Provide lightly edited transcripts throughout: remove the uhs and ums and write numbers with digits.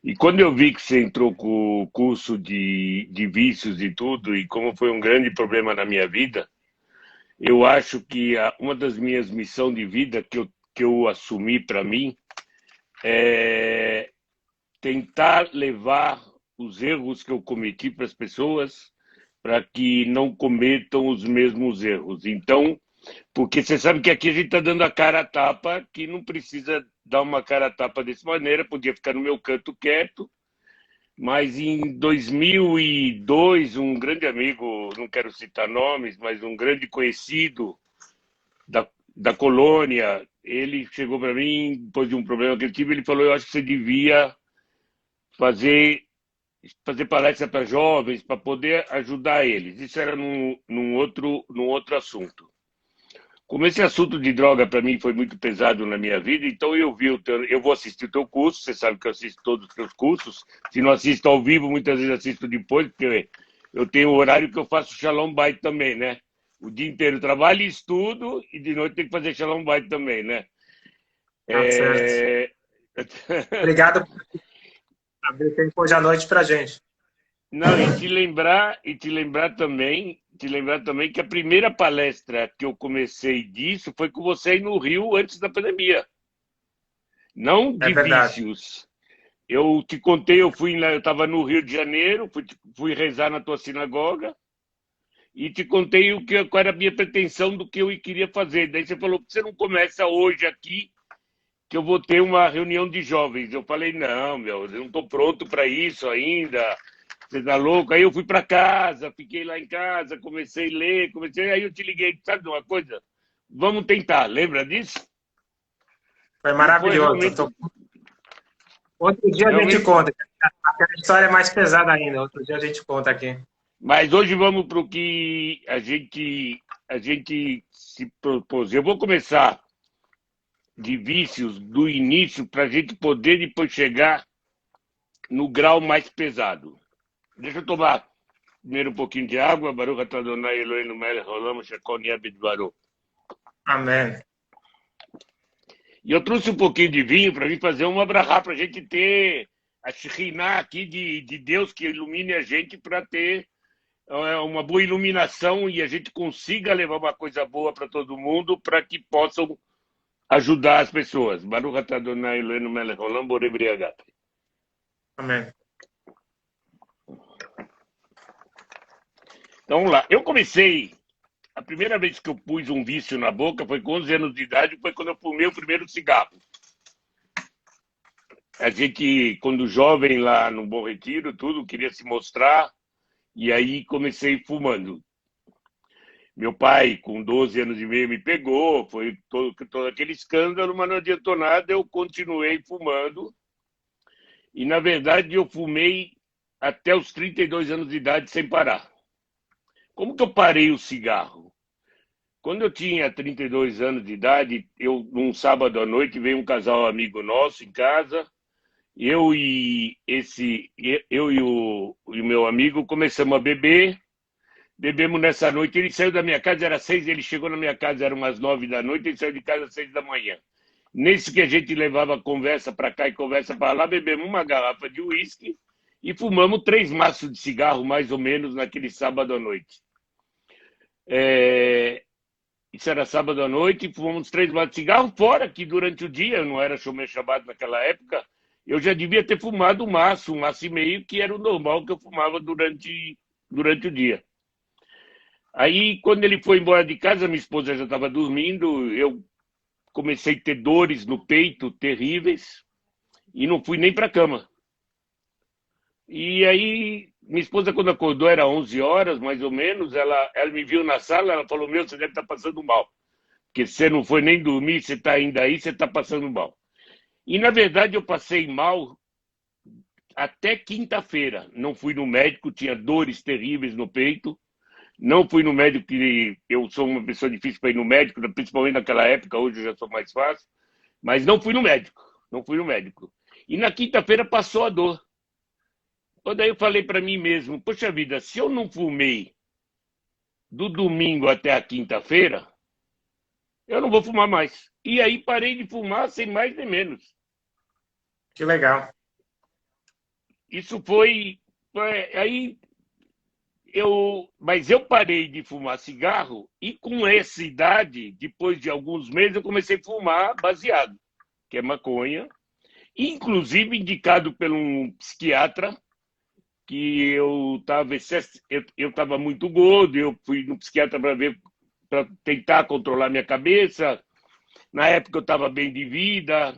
E quando eu vi que você entrou com o curso de vícios e tudo, e como foi um grande problema na minha vida, eu acho que uma das minhas missões de vida que eu assumi para mim é tentar levar os erros que eu cometi para as pessoas para que não cometam os mesmos erros. Então, porque você sabe que aqui a gente está dando a cara a tapa, que não precisa dar uma cara a tapa dessa maneira, podia ficar no meu canto quieto, mas em 2002, um grande amigo, não quero citar nomes, mas um grande conhecido da colônia, ele chegou para mim, depois de um problema que ele tive, ele falou, eu acho que você devia fazer palestra para jovens, para poder ajudar eles. Isso era num outro assunto. Como esse assunto de droga para mim foi muito pesado na minha vida, então eu vou assistir o teu curso, você sabe que eu assisto todos os teus cursos, se não assisto ao vivo, muitas vezes assisto depois, porque eu tenho o horário que eu faço Shalom Bait também, né? O dia inteiro trabalho e estudo, e de noite tem que fazer Shalom Bait também, né? Tá certo. É... Obrigado por abrir tempo hoje à noite para gente. Não, e te lembrar também que a primeira palestra que eu comecei disso foi com você aí no Rio antes da pandemia. Não É de verdade. vícios. Eu te contei, eu estava no Rio de Janeiro, fui rezar na tua sinagoga e te contei qual era a minha pretensão do que eu queria fazer. Daí você falou que você não começa hoje aqui, que eu vou ter uma reunião de jovens. Eu falei, não, meu, eu não estou pronto para isso ainda. Você tá louco? Aí eu fui para casa, fiquei lá em casa, comecei a ler, aí eu te liguei, sabe de uma coisa? Vamos tentar, lembra disso? Foi E foi maravilhoso. realmente, Outro dia a gente realmente. conta. Aquela história é mais pesada ainda. Outro dia a gente conta aqui. Mas hoje vamos para o que a gente se propôs. Eu vou começar de vícios do início para a gente poder depois chegar no grau mais pesado. Deixa eu tomar primeiro um pouquinho de água. Baruch atah Adonai Eloheinu melech haolam asher kol nהיה bidvaro. Amém. E eu trouxe um pouquinho de vinho para vir fazer uma brahá, para a gente ter a Shekhinah aqui de Deus que ilumine a gente para ter uma boa iluminação e a gente consiga levar uma coisa boa para todo mundo para que possam ajudar as pessoas. Baruch atah Adonai Eloheinu melech haolam borei briagat. Amém. Então vamos lá. Eu comecei, a primeira vez que eu pus um vício na boca foi com 11 anos de idade, foi quando eu fumei o primeiro cigarro. A gente, quando jovem lá no Bom Retiro, tudo, queria se mostrar, e aí comecei fumando. Meu pai, com 12 anos e meio, me pegou, foi todo aquele escândalo, mas não adiantou nada, eu continuei fumando. E, na verdade, eu fumei até os 32 anos de idade sem parar. Como que eu parei o cigarro? Quando eu tinha 32 anos de idade, num sábado à noite, veio um casal amigo nosso em casa. Eu e o meu amigo começamos a beber. Bebemos nessa noite. Ele saiu da minha casa, era 6, ele chegou na minha casa, eram umas 9 da noite, ele saiu de casa às 6 da manhã. Nesse que a gente levava conversa para cá e conversa para lá, bebemos uma garrafa de uísque e fumamos 3 maços de cigarro, mais ou menos, naquele sábado à noite. É, Isso era sábado à noite, e fumamos 3 maços de cigarro, fora que durante o dia, eu não era Shomer Shabbat naquela época, eu já devia ter fumado um maço e meio, que era o normal que eu fumava durante o dia. Aí, quando ele foi embora de casa, minha esposa já estava dormindo, eu comecei a ter dores no peito terríveis e não fui nem para a cama. E aí, minha esposa, quando acordou, era 11 horas, mais ou menos, ela me viu na sala, ela falou, meu, você deve estar passando mal. Porque você não foi nem dormir, você está ainda aí, você está passando mal. E, na verdade, eu passei mal até quinta-feira. Não fui no médico, tinha dores terríveis no peito. Não fui no médico, que eu sou uma pessoa difícil para ir no médico, principalmente naquela época, hoje eu já sou mais fácil. Mas não fui no médico, não fui no médico. E na quinta-feira passou a dor. Quando aí eu falei para mim mesmo, poxa vida, se eu não fumei do domingo até a quinta-feira, eu não vou fumar mais. E aí parei de fumar sem mais nem menos. Que legal. isso foi... Aí mas eu parei de fumar cigarro e com essa idade, depois de alguns meses, eu comecei a fumar baseado, que é maconha, inclusive indicado por um psiquiatra, que eu estava muito gordo, eu fui no psiquiatra para tentar controlar minha cabeça. Na época eu estava bem de vida,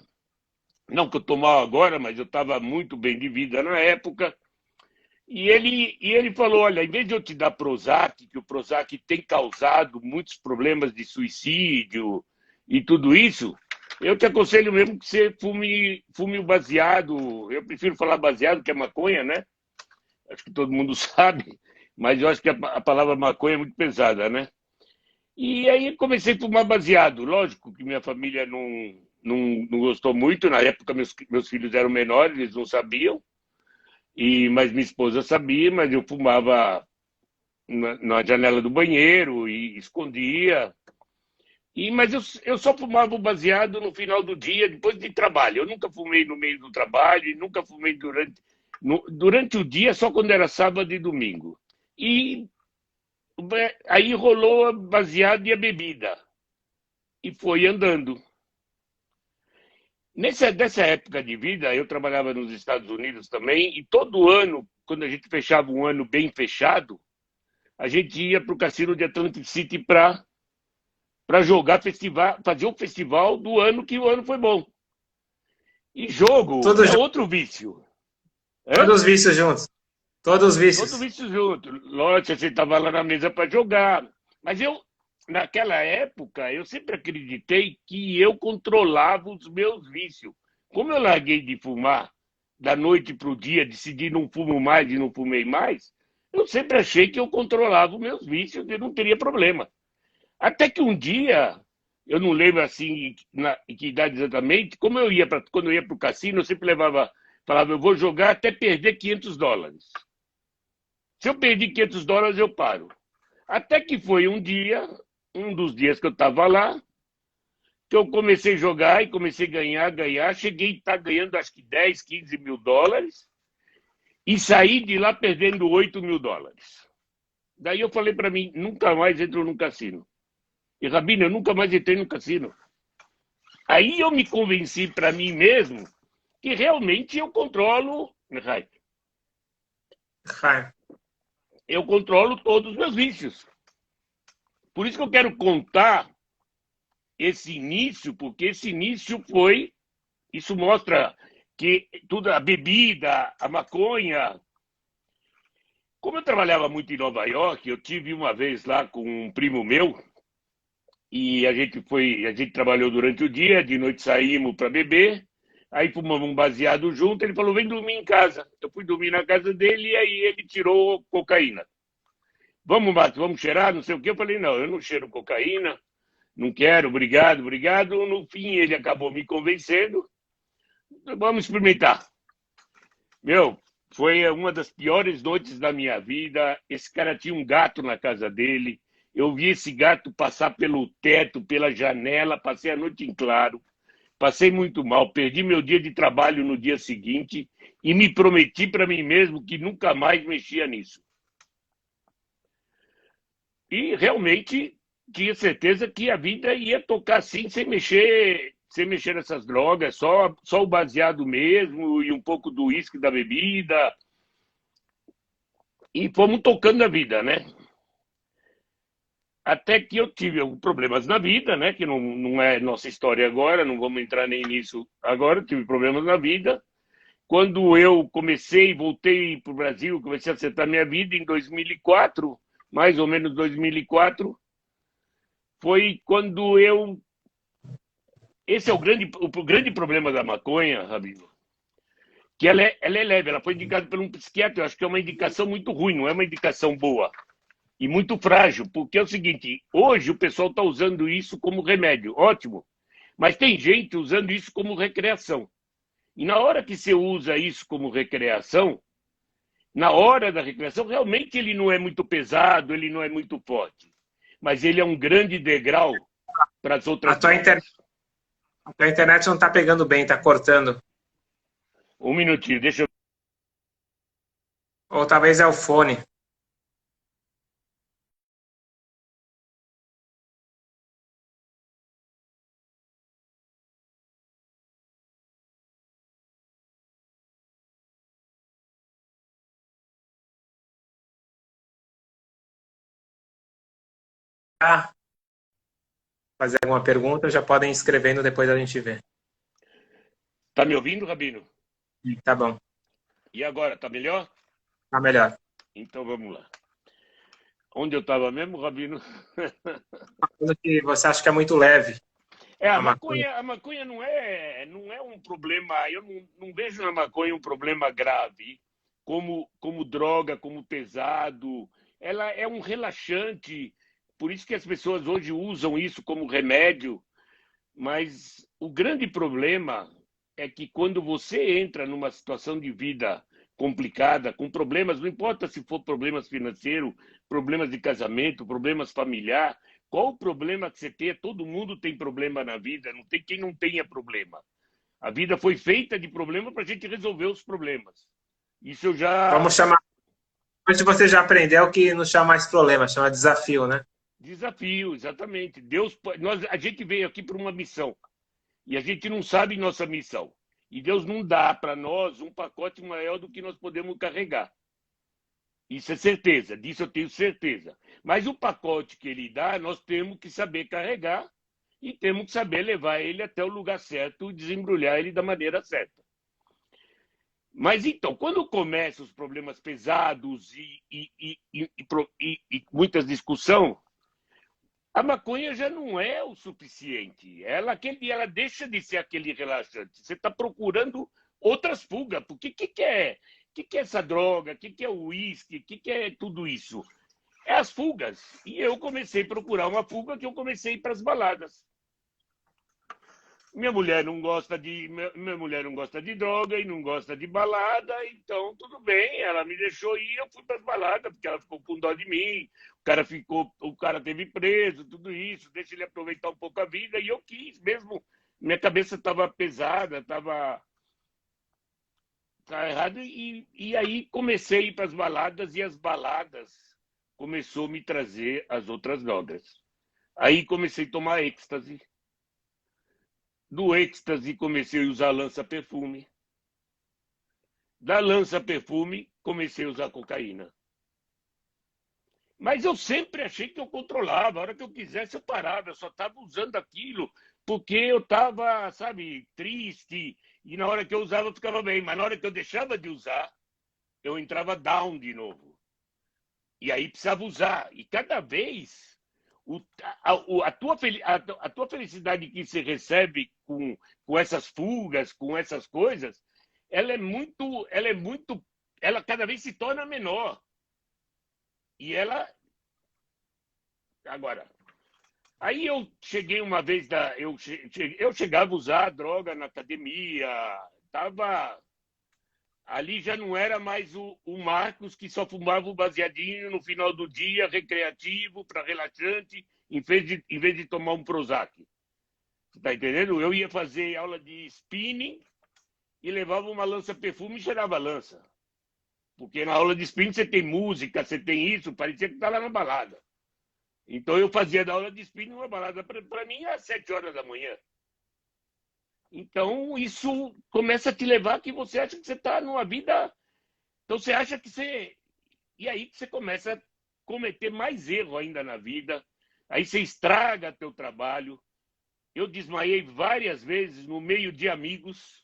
não que eu estou mal agora, mas eu estava muito bem de vida na época. E ele falou, olha, em vez de eu te dar Prozac, que o Prozac tem causado muitos problemas de suicídio e tudo isso, eu te aconselho mesmo que você fume o baseado. Eu prefiro falar baseado, que é maconha, né? Acho que todo mundo sabe, mas eu acho que a palavra maconha é muito pesada, né? E aí comecei a fumar baseado. Lógico que minha família não gostou muito. Na época, meus filhos eram menores, eles não sabiam. Mas minha esposa sabia, mas eu fumava na janela do banheiro e escondia. Mas eu só fumava o baseado no final do dia, depois de trabalho. Eu nunca fumei no meio do trabalho e nunca fumei durante o dia, só quando era sábado e domingo. E aí rolou baseado e a bebida. E foi andando. Dessa época de vida, eu trabalhava nos Estados Unidos também, e todo ano, quando a gente fechava um ano bem fechado, a gente ia para o cassino de Atlantic City para jogar festival, fazer o festival do ano que o ano foi bom. E jogo Tudo é junto. outro vício. Todos os vícios juntos. Todos os Todo vícios. vício junto. Lógico, você estava lá na mesa para jogar. Mas naquela época, eu sempre acreditei que eu controlava os meus vícios. Como eu larguei de fumar da noite para o dia, decidi não fumo mais e não fumei mais, eu sempre achei que eu controlava os meus vícios e não teria problema. Até que um dia, eu não lembro assim em que idade exatamente, quando eu ia para o cassino, eu sempre falava, eu vou jogar até perder $500. Se eu perdi $500, eu paro. Até que foi um dos dias que eu estava lá, que eu comecei a jogar e comecei a ganhar. Cheguei a estar ganhando acho que 10, 15 mil dólares e saí de lá perdendo $8.000. Daí eu falei para mim, nunca mais entro no cassino. E, Rabino, eu nunca mais entrei no cassino. Aí eu me convenci para mim mesmo que realmente eu controlo, eu controlo todos os meus vícios. Por isso que eu quero contar esse início, porque esse início isso mostra que tudo, a bebida, a maconha. Como eu trabalhava muito em Nova York, eu tive uma vez lá com um primo meu, e a gente trabalhou durante o dia, de noite saímos para beber, aí fumamos um baseado junto, ele falou, vem dormir em casa. Eu fui dormir na casa dele e aí ele tirou cocaína. Vamos, Mato, vamos cheirar, não sei o quê. Eu falei, não, eu não cheiro cocaína, não quero, obrigado, obrigado. No fim, ele acabou me convencendo. Vamos experimentar. Meu, foi uma das piores noites da minha vida. Esse cara tinha um gato na casa dele. Eu vi esse gato passar pelo teto, pela janela, passei a noite em claro. Passei muito mal, perdi meu dia de trabalho no dia seguinte e me prometi para mim mesmo que nunca mais mexia nisso. E realmente tinha certeza que a vida ia tocar assim, sem mexer nessas drogas, só o baseado mesmo e um pouco do uísque da bebida. E fomos tocando a vida, né? Até que eu tive alguns problemas na vida, né? Que não é nossa história agora, não vamos entrar nem nisso agora. Tive problemas na vida. Quando eu voltei para o Brasil, comecei a acertar minha vida em 2004, mais ou menos 2004, foi quando esse é o grande problema da maconha, Rabino, que ela é leve, ela foi indicada por um psiquiatra, eu acho que é uma indicação muito ruim, não é uma indicação boa. E muito frágil, porque é o seguinte, hoje o pessoal está usando isso como remédio, ótimo, mas tem gente usando isso como recreação. E na hora que você usa isso como recreação, na hora da recreação, realmente ele não é muito pesado, ele não é muito forte, mas ele é um grande degrau para as outras drogas. A tua internet não está pegando bem, está cortando. Um minutinho, deixa eu Ou talvez é o fone. Ah, fazer alguma pergunta, já podem ir escrevendo, depois a gente vê. Tá me ouvindo, Rabino? Tá bom, E agora, tá melhor? tá melhor. Então vamos lá. Onde eu estava mesmo, Rabino? Coisa que você acha que é muito leve, É, a maconha. a maconha não é um problema, eu não vejo na maconha um problema grave, como droga, como pesado. Ela é um relaxante, por isso que as pessoas hoje usam isso como remédio, mas o grande problema é que quando você entra numa situação de vida complicada, com problemas, não importa se for problemas financeiros, problemas de casamento, problemas familiares, qual o problema que você tem? Todo mundo tem problema na vida, não tem quem não tenha problema. A vida foi feita de problema para a gente resolver os problemas. Isso eu já Vamos chamar. Hoje você já aprendeu que não chama mais problema, chama desafio, né? desafio, exatamente. A gente veio aqui para uma missão. E a gente não sabe nossa missão. E Deus não dá para nós um pacote maior do que nós podemos carregar. Isso é certeza, disso eu tenho certeza. Mas o pacote que ele dá, nós temos que saber carregar e temos que saber levar ele até o lugar certo e desembrulhar ele da maneira certa. Mas então, quando começam os problemas pesados e muitas discussões, a maconha já não é o suficiente. Ela deixa de ser aquele relaxante. Você está procurando outras fugas. Porque que é essa droga? Que é o uísque? Que é tudo isso? É as fugas. E eu comecei a procurar uma fuga que eu comecei a ir para as baladas. Minha mulher não gosta de droga e não gosta de balada, então tudo bem, ela me deixou ir, eu fui para as baladas, porque ela ficou com dó de mim, o cara teve preso, tudo isso, deixa ele aproveitar um pouco a vida, e eu quis mesmo, minha cabeça estava pesada, estava errado, e aí comecei a ir para as baladas, e as baladas começou a me trazer as outras drogas. Aí comecei a tomar êxtase, do êxtase comecei a usar lança-perfume. Da lança-perfume comecei a usar cocaína. Mas eu sempre achei que eu controlava. A hora que eu quisesse eu parava. Eu só estava usando aquilo porque eu estava, sabe, triste. E na hora que eu usava eu ficava bem. Mas na hora que eu deixava de usar, eu entrava down de novo. E aí precisava usar. E cada vez a tua felicidade que você recebe com essas fugas, com essas coisas, ela cada vez se torna menor. E ela, agora, aí eu cheguei uma vez, eu chegava a usar droga na academia, tava, ali já não era mais o Marcos que só fumava o baseadinho no final do dia, recreativo, para relaxante, em vez de tomar um Prozac. Você tá entendendo? Eu ia fazer aula de spinning e levava uma lança-perfume e cheirava a lança. Porque na aula de spinning você tem música, você tem isso, parecia que tá lá na balada. Então eu fazia da aula de spinning uma balada para mim às 7 horas da manhã. Então isso começa a te levar que você acha que você está numa vida. Então você acha que você. E aí que você começa a cometer mais erro ainda na vida. Aí você estraga teu trabalho. Eu desmaiei várias vezes no meio de amigos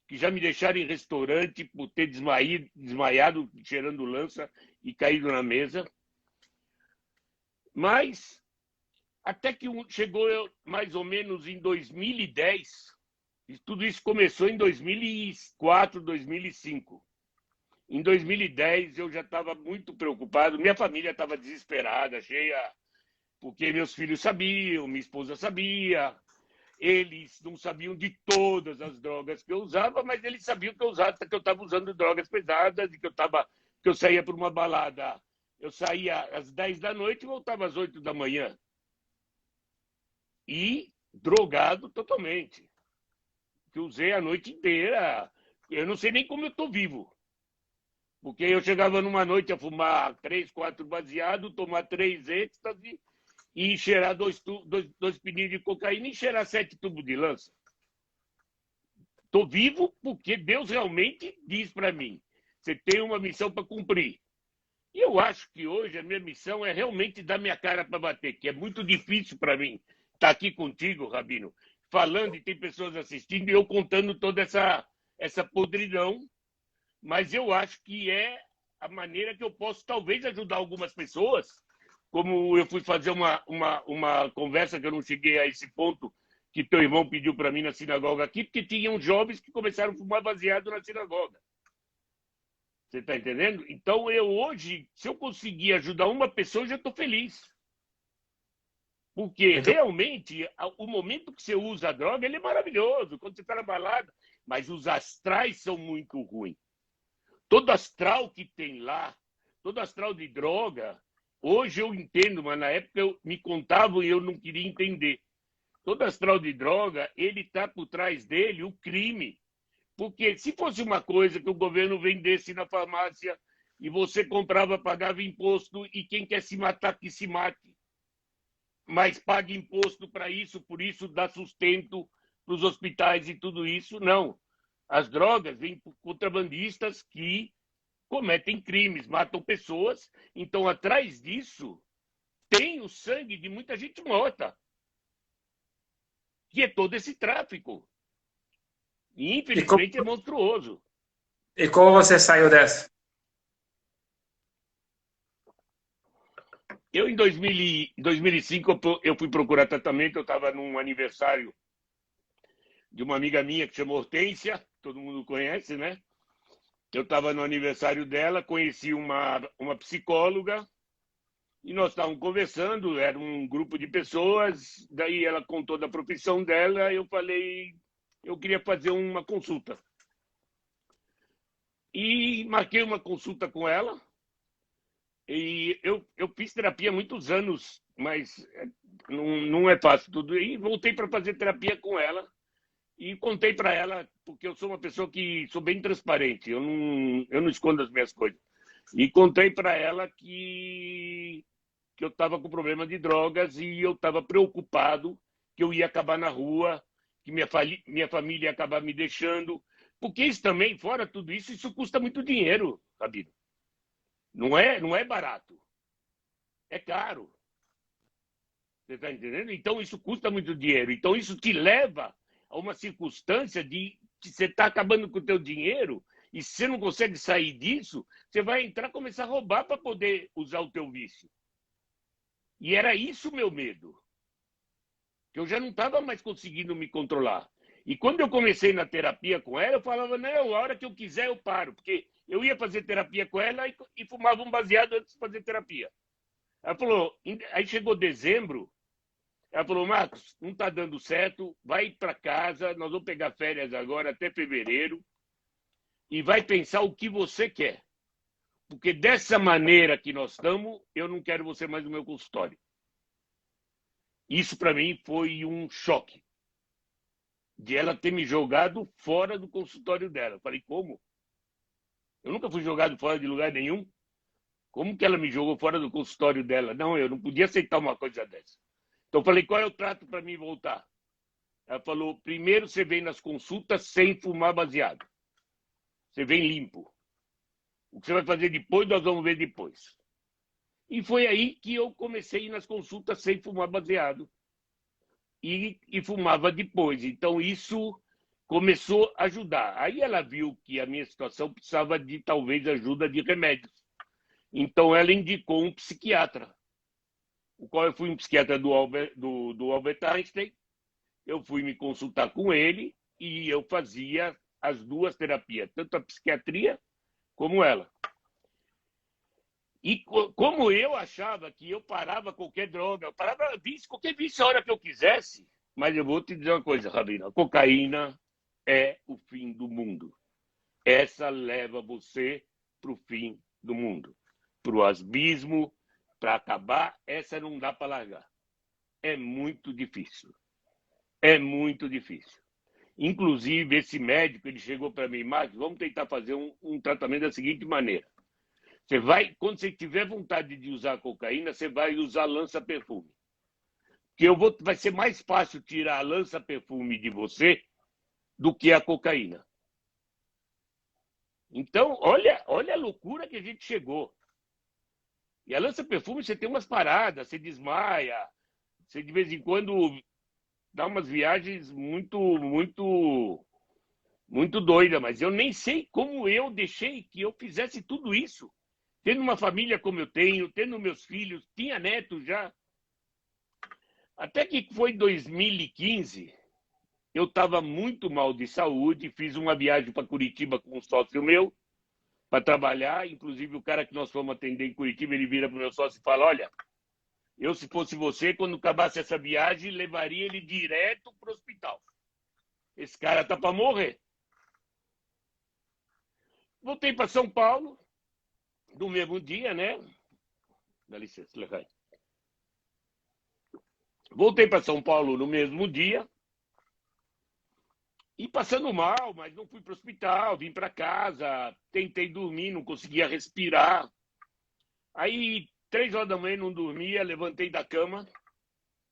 que já me deixaram em restaurante por ter desmaiado cheirando lança e caído na mesa. Mas até que chegou mais ou menos em 2010, e tudo isso começou em 2004, 2005. Em 2010 eu já estava muito preocupado, minha família estava desesperada, cheia, porque meus filhos sabiam, minha esposa sabia, eles não sabiam de todas as drogas que eu usava, mas eles sabiam que eu usava, que eu estava usando drogas pesadas e que eu saía para uma balada. Eu saía às 10 da noite e voltava às 8 da manhã. E drogado totalmente. Que usei a noite inteira. Eu não sei nem como eu estou vivo. Porque eu chegava numa noite a fumar 3, 4 baseado, tomar 3 êxtase e cheirar dois pininhos de cocaína e cheirar 7 tubos de lança. Estou vivo porque Deus realmente diz para mim, você tem uma missão para cumprir. E eu acho que hoje a minha missão é realmente dar minha cara para bater, que é muito difícil para mim estar aqui contigo, Rabino, falando e tem pessoas assistindo e eu contando toda essa podridão, mas eu acho que é a maneira que eu posso talvez ajudar algumas pessoas, como eu fui fazer uma conversa que eu não cheguei a esse ponto que teu irmão pediu para mim na sinagoga aqui, porque tinham jovens que começaram a fumar baseado na sinagoga. Você está entendendo? Então, eu hoje, se eu conseguir ajudar uma pessoa, eu já estou feliz. Porque Muito realmente, o momento que você usa a droga, ele é maravilhoso, quando você está na balada. Mas os astrais são muito ruins. Todo astral que tem lá, todo astral de droga, hoje eu entendo, mas na época me contavam e eu não queria entender. Todo astral de droga, ele está por trás dele o crime. Porque se fosse uma coisa que o governo vendesse na farmácia e você comprava, pagava imposto e quem quer se matar, que se mate, mas paga imposto para isso, por isso dá sustento para os hospitais e tudo isso, não. As drogas vêm por contrabandistas que cometem crimes, matam pessoas. Então, atrás disso, tem o sangue de muita gente morta, que é todo esse tráfico. E, E como, infelizmente, é monstruoso. e como você saiu dessa? Eu, em 2005, eu fui procurar tratamento. Eu estava num aniversário de uma amiga minha que chama Hortência, todo mundo conhece, né? Eu estava no aniversário dela, conheci uma psicóloga e nós estávamos conversando. Era um grupo de pessoas. Daí ela contou da profissão dela. Eu falei, eu queria fazer uma consulta. E marquei uma consulta com ela. E eu fiz terapia há muitos anos, mas não é fácil tudo. E voltei para fazer terapia com ela e contei para ela, porque eu sou uma pessoa que sou bem transparente, eu não escondo as minhas coisas. E contei para ela que eu estava com problema de drogas e eu estava preocupado que eu ia acabar na rua, que minha família ia acabar me deixando. Porque isso também, fora tudo isso, isso custa muito dinheiro, Rabino. Não é barato. É caro. Você está entendendo? Então, isso custa muito dinheiro. Então, isso te leva a uma circunstância de que você está acabando com o teu dinheiro e se você não consegue sair disso, você vai entrar e começar a roubar para poder usar o teu vício. E era isso o meu medo. Que eu já não estava mais conseguindo me controlar. E quando eu comecei na terapia com ela, eu falava, não, a hora que eu quiser eu paro. Porque eu ia fazer terapia com ela e fumava um baseado antes de fazer terapia. Ela falou, aí chegou dezembro, ela falou, Marcos, não está dando certo, vai para casa, nós vamos pegar férias agora até fevereiro e vai pensar o que você quer. Porque dessa maneira que nós estamos, eu não quero você mais no meu consultório. Isso para mim foi um choque. De ela ter me jogado fora do consultório dela. Eu falei, como? Eu nunca fui jogado fora de lugar nenhum. Como que ela me jogou fora do consultório dela? Não, eu não podia aceitar uma coisa dessa. Então eu falei, qual é o trato para mim voltar? Ela falou, primeiro você vem nas consultas sem fumar baseado. Você vem limpo. O que você vai fazer depois, nós vamos ver depois. E foi aí que eu comecei a ir nas consultas sem fumar baseado. E fumava depois. Então isso começou a ajudar. Aí ela viu que a minha situação precisava de talvez ajuda de remédios. Então ela indicou um psiquiatra, o qual eu fui um psiquiatra do Albert Einstein. Eu fui me consultar com ele e eu fazia as duas terapias, tanto a psiquiatria como ela. E como eu achava que eu parava qualquer droga, eu parava vício, qualquer vício a hora que eu quisesse, mas eu vou te dizer uma coisa, Rabino, a cocaína é o fim do mundo. Essa leva você para o fim do mundo, para o abismo, para acabar, essa não dá para largar. É muito difícil. É muito difícil. Inclusive, esse médico, ele chegou para mim, Marcos, vamos tentar fazer um tratamento da seguinte maneira. Você vai, quando você tiver vontade de usar a cocaína, você vai usar lança-perfume. Porque vai ser mais fácil tirar a lança-perfume de você do que a cocaína. Então, olha a loucura que a gente chegou. E a lança-perfume, você tem umas paradas, você desmaia, você de vez em quando dá umas viagens muito doidas, mas eu nem sei como eu deixei que eu fizesse tudo isso. Tendo uma família como eu tenho, tendo meus filhos, tinha neto já. Até que foi 2015, eu estava muito mal de saúde, fiz uma viagem para Curitiba com um sócio meu, para trabalhar. Inclusive, o cara que nós fomos atender em Curitiba, ele vira para o meu sócio e fala, olha, eu, se fosse você, quando acabasse essa viagem, levaria ele direto para o hospital. Esse cara tá para morrer. Voltei para São Paulo, no mesmo dia, né? Dá licença, Lehai. Voltei para São Paulo no mesmo dia, e passando mal, mas não fui para o hospital, vim para casa, tentei dormir, não conseguia respirar. Aí, 3 horas da manhã, não dormia, levantei da cama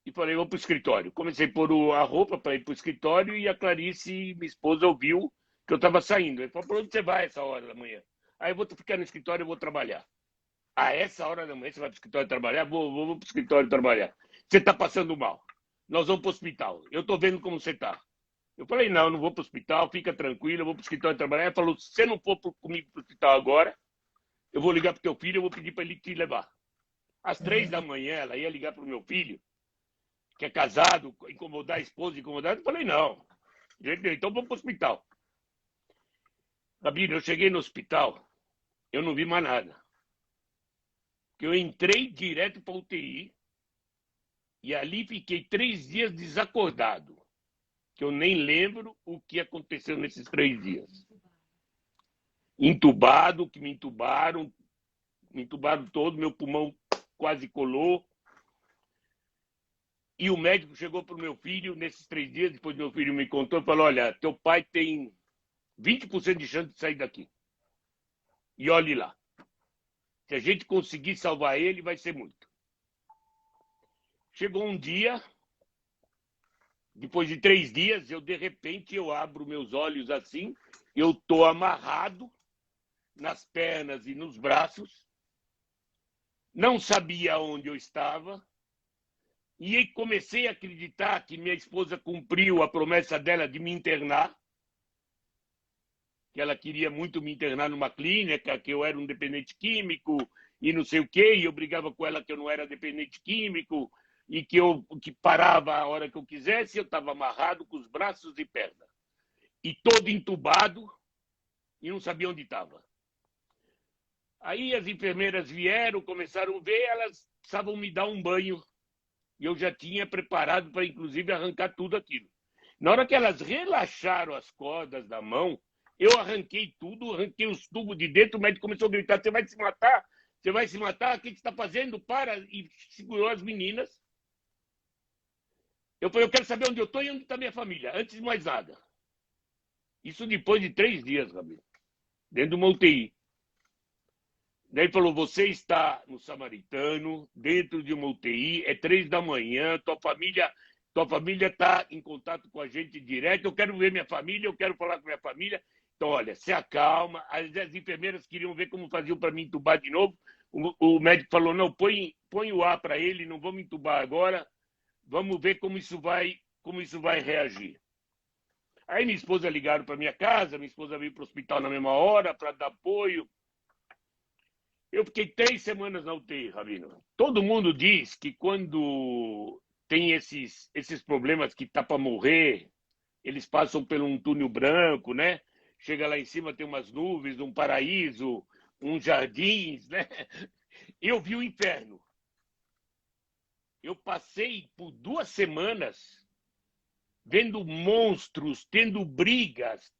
e falei, vou para o escritório. Comecei a pôr a roupa para ir para o escritório e a Clarice, minha esposa, ouviu que eu estava saindo. Ele falou, para onde você vai essa hora da manhã? Aí eu vou ficar no escritório e vou trabalhar. A essa hora da manhã você vai para o escritório trabalhar? Vou para o escritório trabalhar. Você está passando mal. Nós vamos para o hospital. Eu estou vendo como você está. Eu falei, não vou para o hospital, fica tranquilo, eu vou para o escritório trabalhar. Ele falou, se você não for comigo para o hospital agora, eu vou ligar para o teu filho, eu vou pedir para ele te levar. Às 3 da manhã, ela ia ligar para o meu filho, que é casado, incomodar a esposa, incomodar. Eu falei, não. Então vamos para o hospital. Gabriel, eu cheguei no hospital, eu não vi mais nada. Eu entrei direto para a UTI e ali fiquei 3 dias desacordado, que eu nem lembro o que aconteceu nesses 3 dias. Entubado, que me entubaram todo, meu pulmão quase colou. E o médico chegou para o meu filho nesses 3 dias, depois meu filho me contou, e falou, olha, teu pai tem 20% de chance de sair daqui. E olhe lá. Se a gente conseguir salvar ele, vai ser muito. Chegou um dia, depois de 3 dias, de repente, eu abro meus olhos assim, eu estou amarrado nas pernas e nos braços, não sabia onde eu estava, e comecei a acreditar que minha esposa cumpriu a promessa dela de me internar, que ela queria muito me internar numa clínica, que eu era um dependente químico e não sei o quê, e eu brigava com ela que eu não era dependente químico e que parava a hora que eu quisesse. Eu estava amarrado com os braços e pernas e todo entubado e não sabia onde estava. Aí as enfermeiras vieram, começaram a ver, elas precisavam me dar um banho e eu já tinha preparado para, inclusive, arrancar tudo aquilo. Na hora que elas relaxaram as cordas da mão, eu arranquei tudo, arranquei os tubos de dentro, o médico começou a gritar, você vai se matar? Você vai se matar? O que você está fazendo? Para! E segurou as meninas. Eu falei, eu quero saber onde eu estou e onde está minha família, antes de mais nada. Isso depois de 3 dias, Gabriel, dentro de uma UTI. Daí ele falou, você está no Samaritano, dentro de uma UTI, é 3 da manhã, tua família está em contato com a gente direto, eu quero ver minha família, eu quero falar com minha família. Então, olha, se acalma. As enfermeiras queriam ver como faziam para me entubar de novo. O médico falou, não, põe o ar para ele, não vamos entubar agora, vamos ver como isso vai reagir. Aí minha esposa ligaram para minha casa, minha esposa veio para o hospital na mesma hora para dar apoio. Eu fiquei 3 semanas na UTI, Rabino. Todo mundo diz que quando tem esses problemas que tá para morrer, eles passam por um túnel branco, né? Chega lá em cima, tem umas nuvens, um paraíso, uns jardins, né? Eu vi o inferno. Eu passei por 2 semanas vendo monstros, tendo brigas,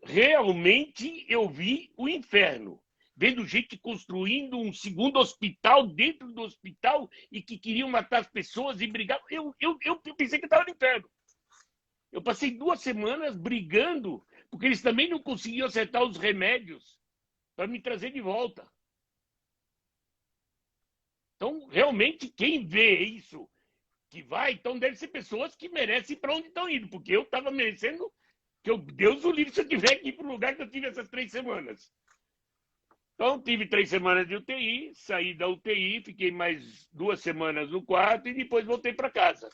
Realmente eu vi o inferno. Vendo gente construindo um segundo hospital dentro do hospital e que queriam matar as pessoas e brigar. Eu pensei que estava no inferno. Eu passei 2 semanas brigando, porque eles também não conseguiam acertar os remédios para me trazer de volta. Então, realmente, quem vê isso que vai, então deve ser pessoas que merecem ir para onde estão indo, porque eu estava merecendo que Deus o livre se eu tiver que ir para o lugar que eu tive essas 3 semanas. Então, tive 3 semanas de UTI, saí da UTI, fiquei mais 2 semanas no quarto e depois voltei para casa.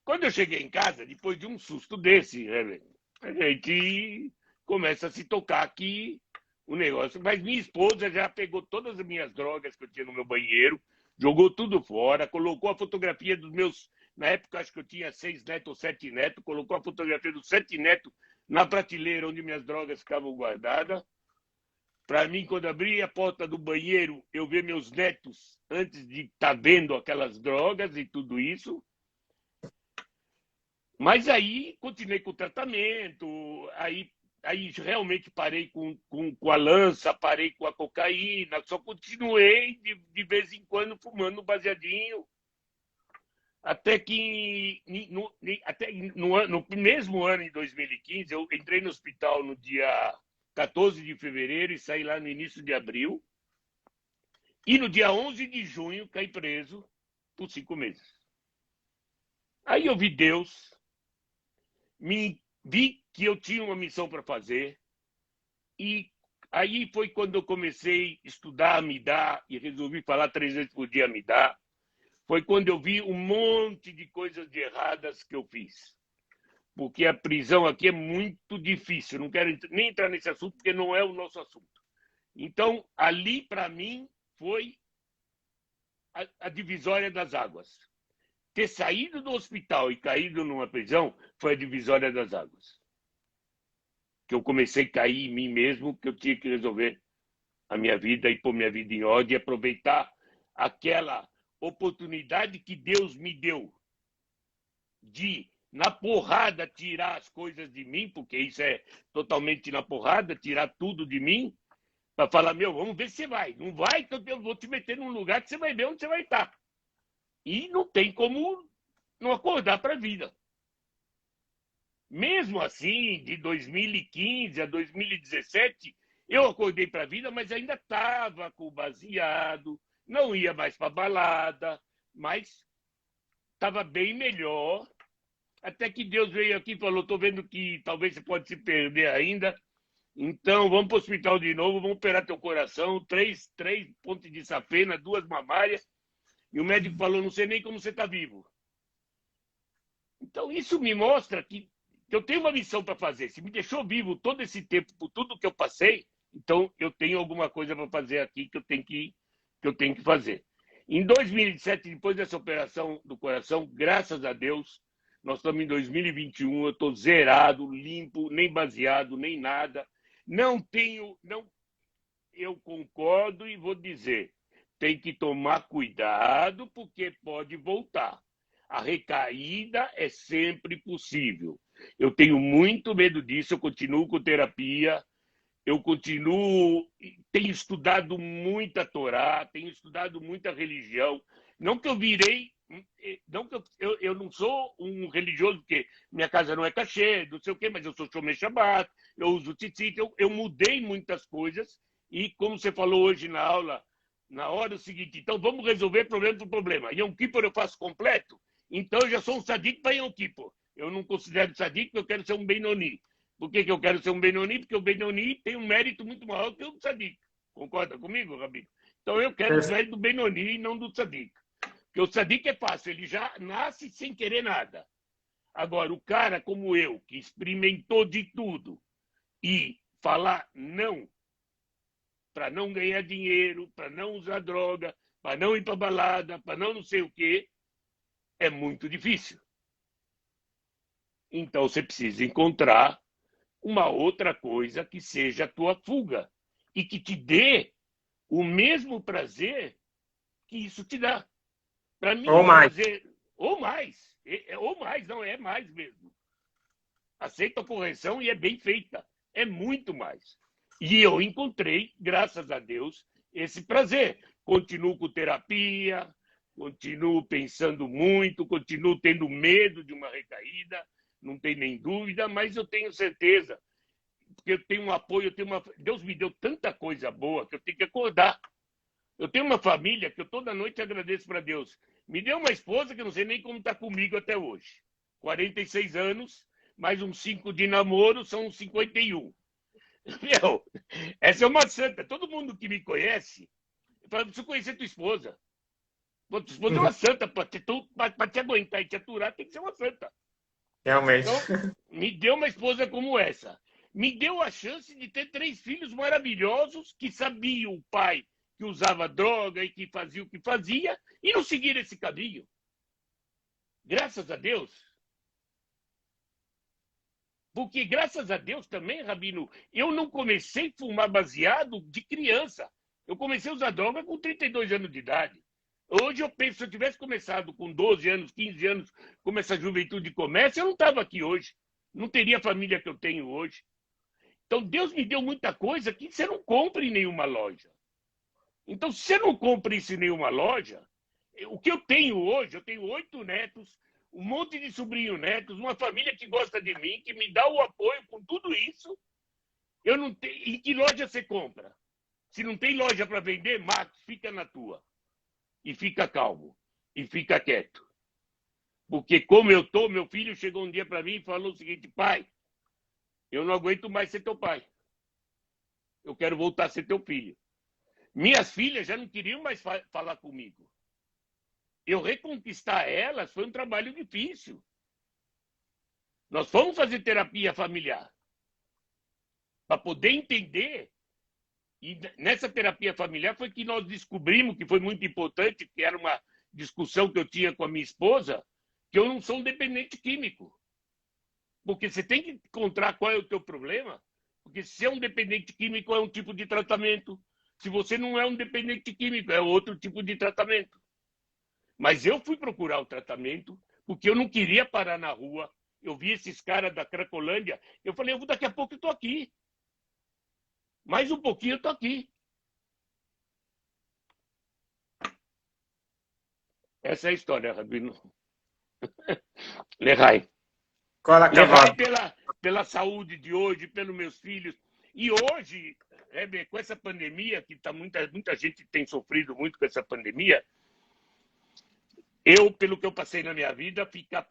Quando eu cheguei em casa, depois de um susto desse, a gente começa a se tocar que o negócio. Mas minha esposa já pegou todas as minhas drogas que eu tinha no meu banheiro, jogou tudo fora, colocou a fotografia dos meus. Na época, acho que eu tinha 6 netos ou 7 netos, colocou a fotografia dos 7 netos na prateleira onde minhas drogas ficavam guardadas. Para mim, quando abri a porta do banheiro, eu vi meus netos antes de estar vendo aquelas drogas e tudo isso. Mas aí continuei com o tratamento, aí realmente parei com a lança, parei com a cocaína, só continuei de vez em quando fumando um baseadinho, até que no mesmo ano, em 2015, eu entrei no hospital no dia 14 de fevereiro e saí lá no início de abril, e no dia 11 de junho caí preso por 5 meses. Aí eu vi Deus, vi que eu tinha uma missão para fazer, e aí foi quando eu comecei a estudar me dá e resolvi falar 3 vezes por dia me dá. Foi quando eu vi um monte de coisas de erradas que eu fiz. Porque a prisão aqui é muito difícil. Não quero nem entrar nesse assunto, porque não é o nosso assunto. Então, ali, para mim, foi a divisória das águas. Ter saído do hospital e caído numa prisão foi a divisória das águas. Que eu comecei a cair em mim mesmo, que eu tinha que resolver a minha vida e pôr minha vida em ordem e aproveitar aquela oportunidade que Deus me deu de, na porrada, tirar as coisas de mim, porque isso é totalmente na porrada, tirar tudo de mim, para falar, vamos ver se você vai. Não vai, então eu vou te meter num lugar que você vai ver onde você vai estar. E não tem como não acordar para a vida. Mesmo assim, de 2015 a 2017, eu acordei para a vida, mas ainda estava com baseado, não ia mais para balada, mas estava bem melhor. Até que Deus veio aqui e falou, estou vendo que talvez você pode se perder ainda, então vamos para o hospital de novo, vamos operar teu coração, 3 pontos de safena, 2 mamárias, e o médico falou, não sei nem como você está vivo. Então isso me mostra que eu tenho uma missão para fazer. Se me deixou vivo todo esse tempo, por tudo que eu passei, então eu tenho alguma coisa para fazer aqui que eu tenho que fazer. Em 2007, depois dessa operação do coração, graças a Deus, nós estamos em 2021, eu estou zerado, limpo, nem baseado, nem nada. Eu concordo e vou dizer, tem que tomar cuidado porque pode voltar. A recaída é sempre possível. Eu tenho muito medo disso, eu continuo com terapia, tenho estudado muita Torá, tenho estudado muita religião. Não que eu virei, não que eu não sou um religioso, porque minha casa não é cachê, não sei o quê, mas eu sou Shomer Shabbat, eu uso tzitzit, eu mudei muitas coisas, e como você falou hoje na aula, na hora é o seguinte, então vamos resolver problema por problema. Yom Kippur eu faço completo, então eu já sou um sadique para Yom Kippur. Eu não considero sadique, porque eu quero ser um Benoni. Por que eu quero ser um Benoni? Porque o Benoni tem um mérito muito maior que o do sadique. Concorda comigo, Rabino? Então eu quero o mérito do Benoni e não do sadique. Porque o sadique é fácil, ele já nasce sem querer nada. Agora, o cara como eu, que experimentou de tudo, e falar não, para não ganhar dinheiro, para não usar droga, para não ir para balada, para não sei o quê, é muito difícil. Então você precisa encontrar uma outra coisa que seja a tua fuga e que te dê o mesmo prazer que isso te dá. Para mim, ou mais. prazer, ou mais, não é mais mesmo. Aceita a correção e é bem feita, é muito mais. E eu encontrei, graças a Deus, esse prazer. Continuo com terapia, continuo pensando muito, continuo tendo medo de uma recaída, não tem nem dúvida, mas eu tenho certeza, porque eu tenho um apoio, Deus me deu tanta coisa boa que eu tenho que acordar. Eu tenho uma família que eu toda noite agradeço para Deus. Me deu uma esposa que eu não sei nem como está comigo até hoje. 46 anos, mais uns 5 de namoro, são 51. Meu, essa é uma santa. Todo mundo que me conhece, fala, preciso conhecer tua esposa. Tua esposa é uma santa, para te aguentar e te aturar, tem que ser uma santa. Realmente. Então, me deu uma esposa como essa. Me deu a chance de ter 3 filhos maravilhosos que sabiam o pai que usava droga e que fazia o que fazia e não seguir esse caminho. Graças a Deus. Porque, graças a Deus também, Rabino, eu não comecei a fumar baseado de criança. Eu comecei a usar droga com 32 anos de idade. Hoje eu penso, se eu tivesse começado com 12 anos, 15 anos, como essa juventude começa, eu não estava aqui hoje. Não teria a família que eu tenho hoje. Então, Deus me deu muita coisa que você não compra em nenhuma loja. Então, se você não compra isso em nenhuma loja, o que eu tenho hoje, eu tenho 8 netos, um monte de sobrinho netos, uma família que gosta de mim, que me dá o apoio com tudo isso. Eu não tenho. Em que loja você compra? Se não tem loja para vender, Marcos, fica na tua. E fica calmo. E fica quieto. Porque como eu tô, meu filho chegou um dia para mim e falou o seguinte: pai, eu não aguento mais ser teu pai. Eu quero voltar a ser teu filho. Minhas filhas já não queriam mais falar comigo. Eu reconquistar elas foi um trabalho difícil. Nós fomos fazer terapia familiar para poder entender. E nessa terapia familiar foi que nós descobrimos, que foi muito importante, que era uma discussão que eu tinha com a minha esposa, que eu não sou um dependente químico. Porque você tem que encontrar qual é o teu problema, porque se é um dependente químico é um tipo de tratamento. Se você não é um dependente químico, é outro tipo de tratamento. Mas eu fui procurar o tratamento porque eu não queria parar na rua. Eu vi esses caras da Cracolândia. Eu falei, daqui a pouco eu estou aqui. Mais um pouquinho eu estou aqui. Essa é a história, Rabino. Lehai. Lehai pela saúde de hoje, pelos meus filhos. E hoje, com essa pandemia, que tá muita gente tem sofrido muito com essa pandemia, pelo que eu passei na minha vida, ficar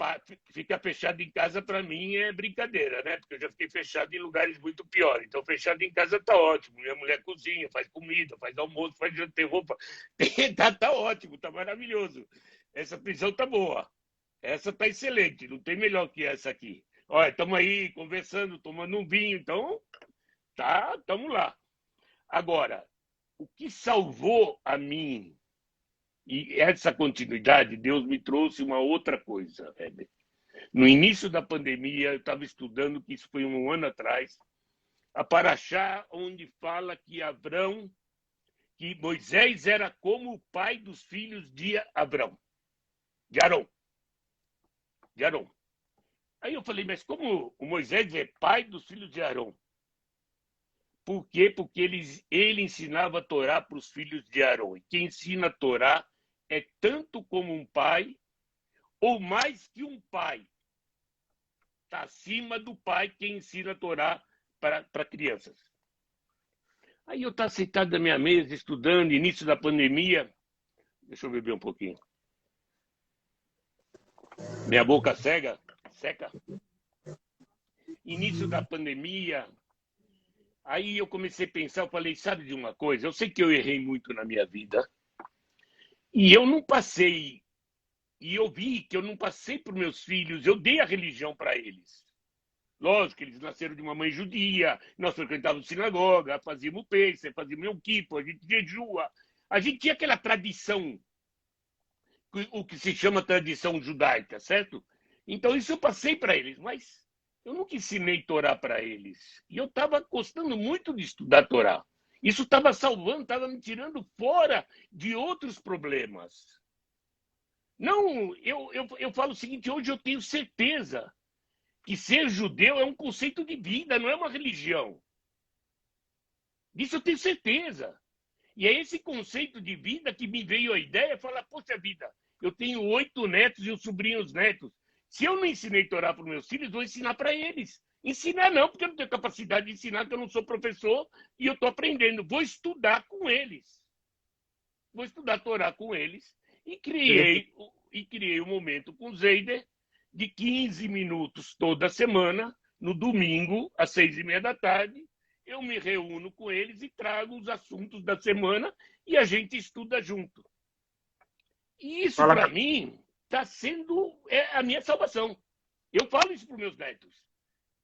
fechado em casa para mim é brincadeira, né? Porque eu já fiquei fechado em lugares muito piores. Então, fechado em casa tá ótimo. Minha mulher cozinha, faz comida, faz almoço, faz jantar, roupa. Tá ótimo, tá maravilhoso. Essa prisão tá boa. Essa tá excelente, não tem melhor que essa aqui. Olha, estamos aí conversando, tomando um vinho, então estamos lá. Agora, o que salvou a mim e essa continuidade, Deus me trouxe uma outra coisa, Heber. No início da pandemia, eu estava estudando, que isso foi um ano atrás, a Paraxá, onde fala que Moisés era como o pai dos filhos de Abrão, de Arão. Aí eu falei, mas como o Moisés é pai dos filhos de Arão? Por quê? Porque ele ensinava a Torá para os filhos de Arão. E quem ensina a Torá é tanto como um pai, ou mais que um pai. Está acima do pai quem ensina a Torá para crianças. Aí eu estava sentado na minha mesa, estudando, início da pandemia. Deixa eu beber um pouquinho. Minha boca seca. Início da pandemia. Aí eu comecei a pensar, eu falei, sabe de uma coisa? Eu sei que eu errei muito na minha vida. E eu não passei, e eu vi que eu não passei para os meus filhos, eu dei a religião para eles. Lógico que eles nasceram de uma mãe judia, nós frequentávamos sinagoga, fazíamos peixe, fazíamos Yom Kippur, a gente jejua. A gente tinha aquela tradição, o que se chama tradição judaica, certo? Então isso eu passei para eles, mas eu nunca ensinei Torá para eles. E eu estava gostando muito de estudar Torá. Isso estava salvando, estava me tirando fora de outros problemas. Não, eu falo o seguinte, hoje eu tenho certeza que ser judeu é um conceito de vida, não é uma religião. Disso eu tenho certeza. E é esse conceito de vida que me veio a ideia, falar, poxa vida, eu tenho 8 netos e os sobrinhos netos. Se eu não ensinei Torá para os meus filhos, vou ensinar para eles. Ensinar não, porque eu não tenho capacidade de ensinar, que eu não sou professor e eu estou aprendendo. Vou estudar com eles. Vou estudar Torá com eles. E criei um momento com o Zeider de 15 minutos toda semana, no domingo, às 6:30 da tarde. Eu me reúno com eles e trago os assuntos da semana e a gente estuda junto. E isso, para mim, está sendo a minha salvação. Eu falo isso para os meus netos.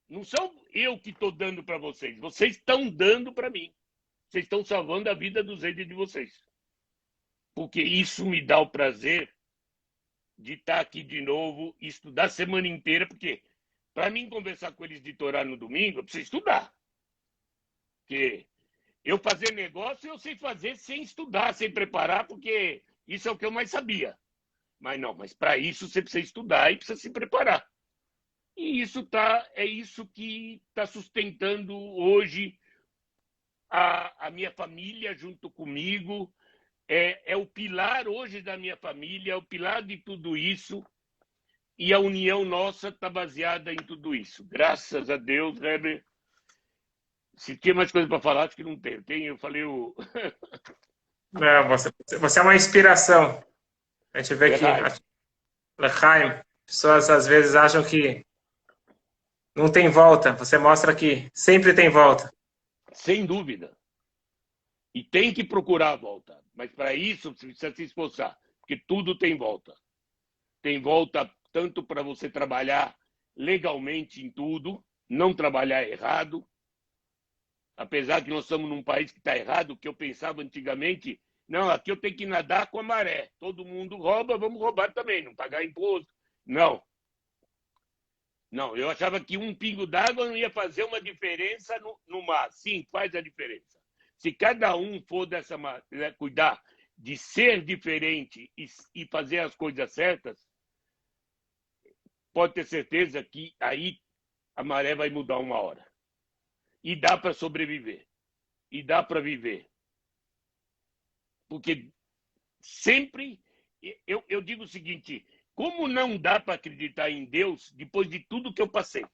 Não sou eu que estou dando para vocês. Vocês estão dando para mim. Vocês estão salvando a vida dos entes de vocês. Porque isso me dá o prazer de estar aqui de novo e estudar a semana inteira. Porque para mim conversar com eles de Torá no domingo, eu preciso estudar. Porque eu fazer negócio, eu sei fazer sem estudar, sem preparar, porque isso é o que eu mais sabia. Mas para isso você precisa estudar e precisa se preparar. E é isso que está sustentando hoje a minha família junto comigo. É o pilar hoje da minha família, é o pilar de tudo isso. E a união nossa está baseada em tudo isso. Graças a Deus, Heber. Se tem mais coisa para falar, acho que não tem. Eu falei o... Não, você é uma inspiração. A gente vê que... Lechaim, pessoas às vezes acham que não tem volta. Você mostra que sempre tem volta. Sem dúvida. E tem que procurar a volta. Mas para isso você precisa se esforçar. Porque tudo tem volta. Tem volta tanto para você trabalhar legalmente em tudo, não trabalhar errado. Apesar que nós estamos num país que está errado, que eu pensava antigamente, não, aqui eu tenho que nadar com a maré. Todo mundo rouba, vamos roubar também, não pagar imposto. Não. Não, eu achava que um pingo d'água não ia fazer uma diferença no mar. Sim, faz a diferença. Se cada um for cuidar de ser diferente e fazer as coisas certas, pode ter certeza que aí a maré vai mudar uma hora. E dá para sobreviver. E dá para viver. Porque sempre eu digo o seguinte, como não dá para acreditar em Deus depois de tudo que eu passei?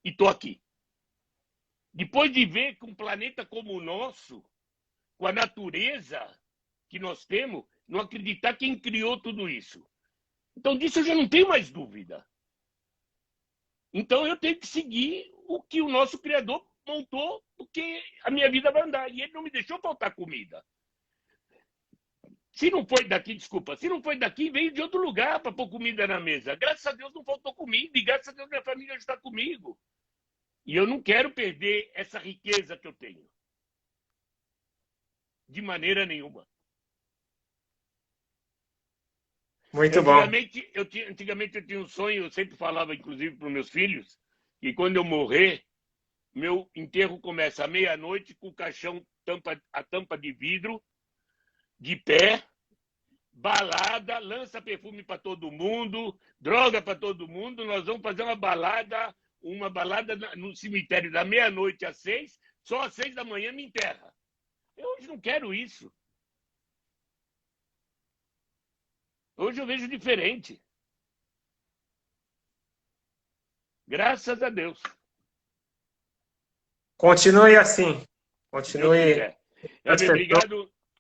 E estou aqui. Depois de ver que um planeta como o nosso, com a natureza que nós temos, não acreditar quem criou tudo isso. Então, disso eu já não tenho mais dúvida. Então, eu tenho que seguir o que o nosso Criador montou, porque a minha vida vai andar. E ele não me deixou faltar comida. Se não foi daqui, se não foi daqui, veio de outro lugar para pôr comida na mesa. Graças a Deus não faltou comida e graças a Deus minha família está comigo. E eu não quero perder essa riqueza que eu tenho. De maneira nenhuma. Muito bom. Antigamente eu tinha um sonho, eu sempre falava, inclusive, para os meus filhos, que quando eu morrer, meu enterro começa à meia-noite com o caixão, a tampa de vidro, de pé, balada, lança perfume para todo mundo, droga para todo mundo. Nós vamos fazer uma balada no cemitério da meia-noite às 6, só às 6 da manhã me enterra. Eu hoje não quero isso. Hoje eu vejo diferente. Graças a Deus. Continue assim. Continue.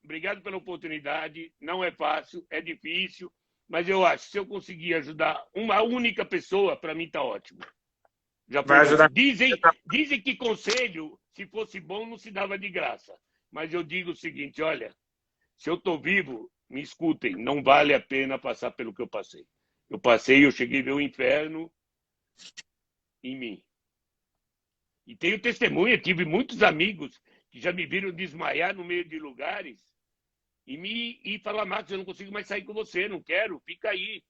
Obrigado pela oportunidade. Não é fácil, é difícil, mas eu acho que se eu conseguir ajudar uma única pessoa, para mim está ótimo. Já vai ajudar. Dizem que conselho, se fosse bom, não se dava de graça. Mas eu digo o seguinte, olha, se eu estou vivo, me escutem, não vale a pena passar pelo que eu passei. Eu cheguei a ver o inferno em mim. E tenho testemunha, tive muitos amigos que já me viram desmaiar no meio de lugares e falar, Marcos, eu não consigo mais sair com você, não quero, fica aí.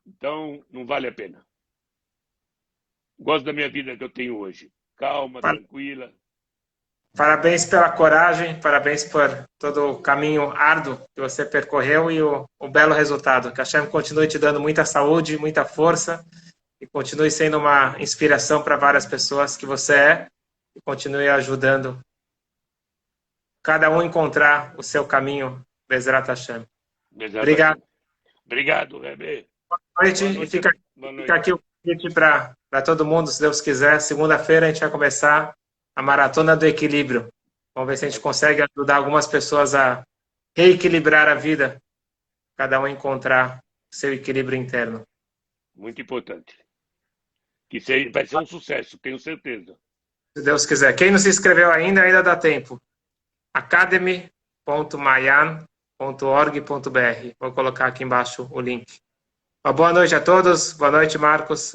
Então, não vale a pena. Gosto da minha vida que eu tenho hoje. Calma, tranquila. Parabéns pela coragem, parabéns por todo o caminho árduo que você percorreu e o belo resultado. Que a Hashem continue te dando muita saúde, muita força e continue sendo uma inspiração para várias pessoas que você é e continue ajudando cada um a encontrar o seu caminho. Bezerra Hashem. Obrigado. Obrigado, Rebê. noite. Boa E noite. Boa fica aqui noite. o convite para todo mundo, se Deus quiser. Segunda-feira a gente vai começar a Maratona do Equilíbrio. Vamos ver se a gente consegue ajudar algumas pessoas a reequilibrar a vida, cada um encontrar seu equilíbrio interno. Muito importante. Vai ser um sucesso, tenho certeza. Se Deus quiser. Quem não se inscreveu ainda dá tempo. academy.mayan.org.br. Vou colocar aqui embaixo o link. Uma boa noite a todos. Boa noite, Marcos.